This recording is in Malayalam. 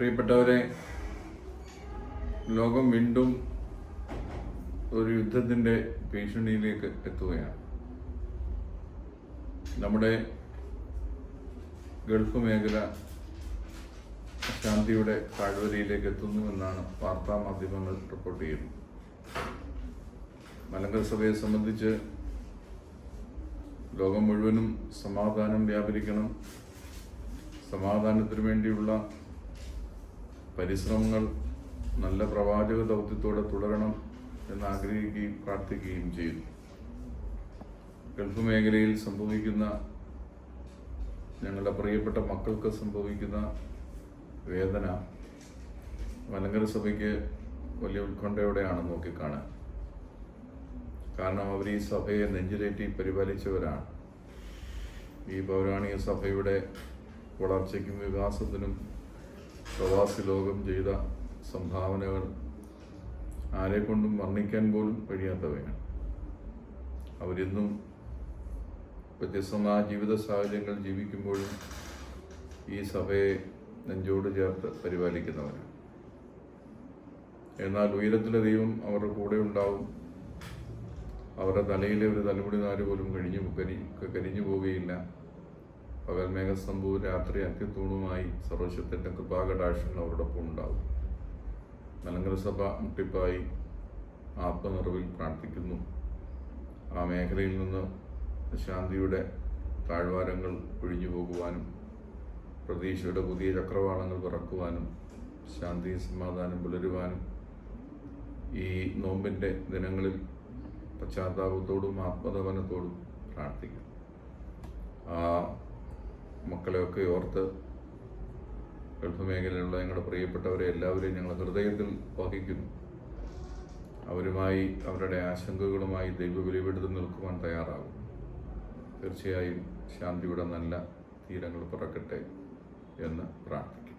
പ്രിയപ്പെട്ടവരെ, ലോകം വീണ്ടും ഒരു യുദ്ധത്തിൻ്റെ ഭീഷണിയിലേക്ക് എത്തുകയാണ്. നമ്മുടെ ഗൾഫ് മേഖല ശാന്തിയുടെ താഴ്വരയിലേക്ക് എത്തുന്നുവെന്നാണ് വാർത്താ മാധ്യമങ്ങൾ റിപ്പോർട്ട് ചെയ്യുന്നത്. മലങ്കര സഭയെ സംബന്ധിച്ച് ലോകം മുഴുവനും സമാധാനം വ്യാപരിക്കണം, സമാധാനത്തിനു വേണ്ടിയുള്ള പരിശ്രമങ്ങൾ നല്ല പ്രവാചക ദൗത്യത്തോടെ തുടരണം എന്ന് ആഗ്രഹിക്കുകയും പ്രാർത്ഥിക്കുകയും ചെയ്തു. ഗൾഫ് മേഖലയിൽ സംഭവിക്കുന്ന, ഞങ്ങളുടെ പ്രിയപ്പെട്ട മക്കൾക്ക് സംഭവിക്കുന്ന വേദന മലങ്കര സഭയ്ക്ക് വലിയ ഉത്കണ്ഠയോടെയാണ് നോക്കിക്കാണാൻ. കാരണം അവർ ഈ സഭയെ നെഞ്ചിലേറ്റി പരിപാലിച്ചവരാണ്. ഈ പൗരാണിക സഭയുടെ വളർച്ചയ്ക്കും വികാസത്തിനും പ്രവാസി ലോകം ചെയ്ത സംഭാവനകൾ ആരെക്കൊണ്ടും വർണ്ണിക്കാൻ പോലും കഴിയാത്തവയാണ്. അവരിന്നും വ്യത്യസ്തമായ ജീവിത സാഹചര്യങ്ങൾ ജീവിക്കുമ്പോഴും ഈ സഭയെ നെഞ്ചോട് ചേർത്ത് പരിപാലിക്കുന്നവരാണ്. എന്നാൽ ഉയരത്തിലെ ദൈവം അവരുടെ കൂടെ ഉണ്ടാവും. അവരുടെ തലയിലെ ഒരു തലമുടി നാര് പോലും കരിഞ്ഞു പോവുകയില്ല. പകൽ മേഘസ്തംഭവും രാത്രി അത്യത്തൂണുമായി സർവശക്തന്റെ കൃപാകടാക്ഷങ്ങൾ അവരോടൊപ്പം ഉണ്ടാവും. മലങ്കര സഭ മുട്ടിപ്പായി ആത്മനിറവിൽ പ്രാർത്ഥിക്കുന്നു. ആ മേഖലയിൽ നിന്ന് ശാന്തിയുടെ താഴ്വാരങ്ങൾ ഒഴിഞ്ഞു പോകുവാനും പ്രതീക്ഷയുടെ പുതിയ ചക്രവാളങ്ങൾ പിറക്കുവാനും ശാന്തി സമാധാനം പുലരുവാനും ഈ നോമ്പിൻ്റെ ദിനങ്ങളിൽ പശ്ചാത്താപത്തോടും ആത്മതപനത്തോടും പ്രാർത്ഥിക്കും. ആ മക്കളെയൊക്കെ ഓർത്ത് ഗൾഫ് മേഖലയിലുള്ള ഞങ്ങളുടെ പ്രിയപ്പെട്ടവരെ എല്ലാവരെയും ഞങ്ങൾ ഹൃദയത്തിൽ വഹിക്കുന്നു. അവരുമായി അവരുടെ ആശങ്കകളുമായി ദൈവബലിപീഠത്തിൽ നിൽക്കുവാൻ തയ്യാറാകും. തീർച്ചയായും ശാന്തിയുടെ നല്ല തീരങ്ങൾ പിറക്കട്ടെ എന്ന് പ്രാർത്ഥിക്കും.